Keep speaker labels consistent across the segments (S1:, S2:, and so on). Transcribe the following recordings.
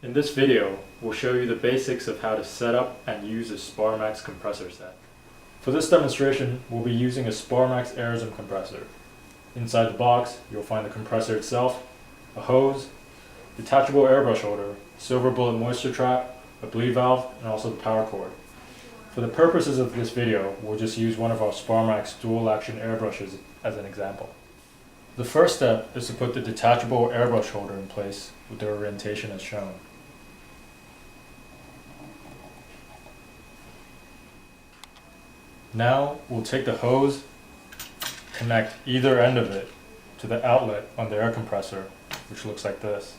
S1: In this video, we'll show you the basics of how to set up and use a SparMax compressor set. For this demonstration, we'll be using a SparMax ARISM compressor. Inside the box, you'll find the compressor itself, a hose, detachable airbrush holder, silver bullet moisture trap, a bleed valve, and also the power cord. For the purposes of this video, we'll just use one of our SparMax dual action airbrushes as an example. The first step is to put the detachable airbrush holder in place with the orientation as shown. Now we'll take the hose, connect either end of it to the outlet on the air compressor, which looks like this.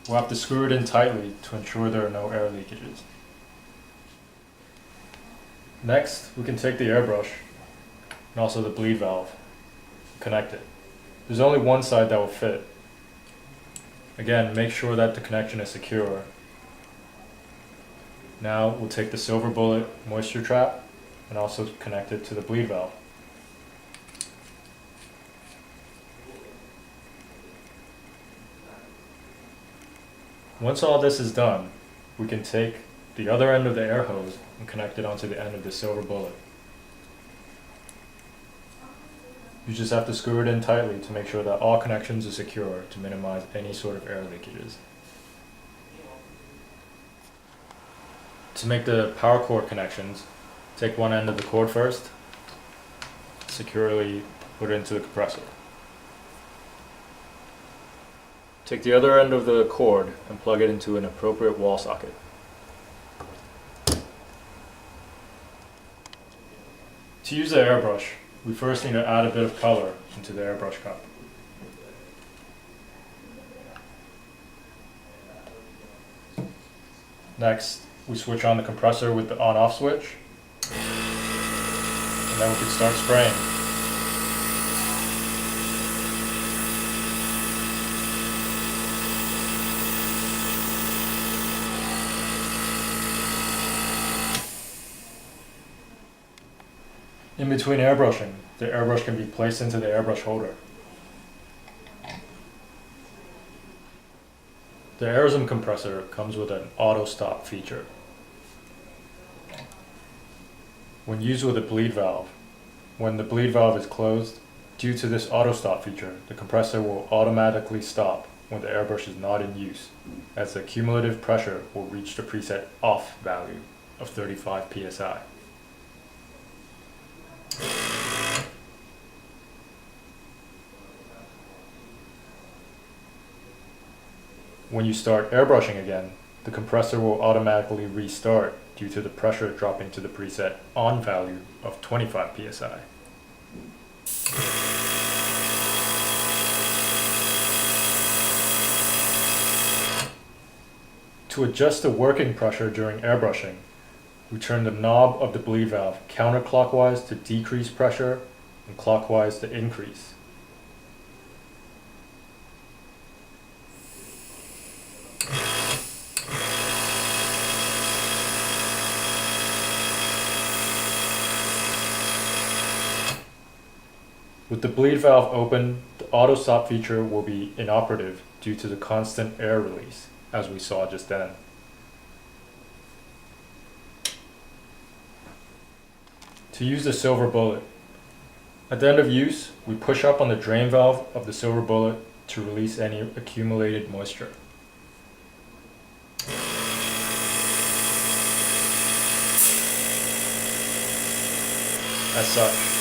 S1: We'll have to screw it in tightly to ensure there are no air leakages. Next, we can take the airbrush and also the bleed valve, connect it. There's only one side that will fit. Again, make sure that the connection is secure. Now we'll take the silver bullet moisture trap and also connect it to the bleed valve. Once all this is done, we can take the other end of the air hose and connect it onto the end of the silver bullet. You just have to screw it in tightly to make sure that all connections are secure to minimize any sort of air leakages. To make the power cord connections, take one end of the cord first, securely put it into the compressor. Take the other end of the cord and plug it into an appropriate wall socket. To use the airbrush, we first need to add a bit of color into the airbrush cup. Next, we switch on the compressor with the on-off switch, and then we can start spraying. In between airbrushing, the airbrush can be placed into the airbrush holder. The ARISM compressor comes with an auto stop feature. When used with a bleed valve, when the bleed valve is closed, due to this auto stop feature, the compressor will automatically stop when the airbrush is not in use, as the cumulative pressure will reach the preset off value of 35 psi. When you start airbrushing again, the compressor will automatically restart due to the pressure dropping to the preset on value of 25 psi. To adjust the working pressure during airbrushing, we turn the knob of the bleed valve counterclockwise to decrease pressure and clockwise to increase. With the bleed valve open, the auto stop feature will be inoperative due to the constant air release, as we saw just then. To use the silver bullet, at the end of use, we push up on the drain valve of the silver bullet to release any accumulated moisture. As such,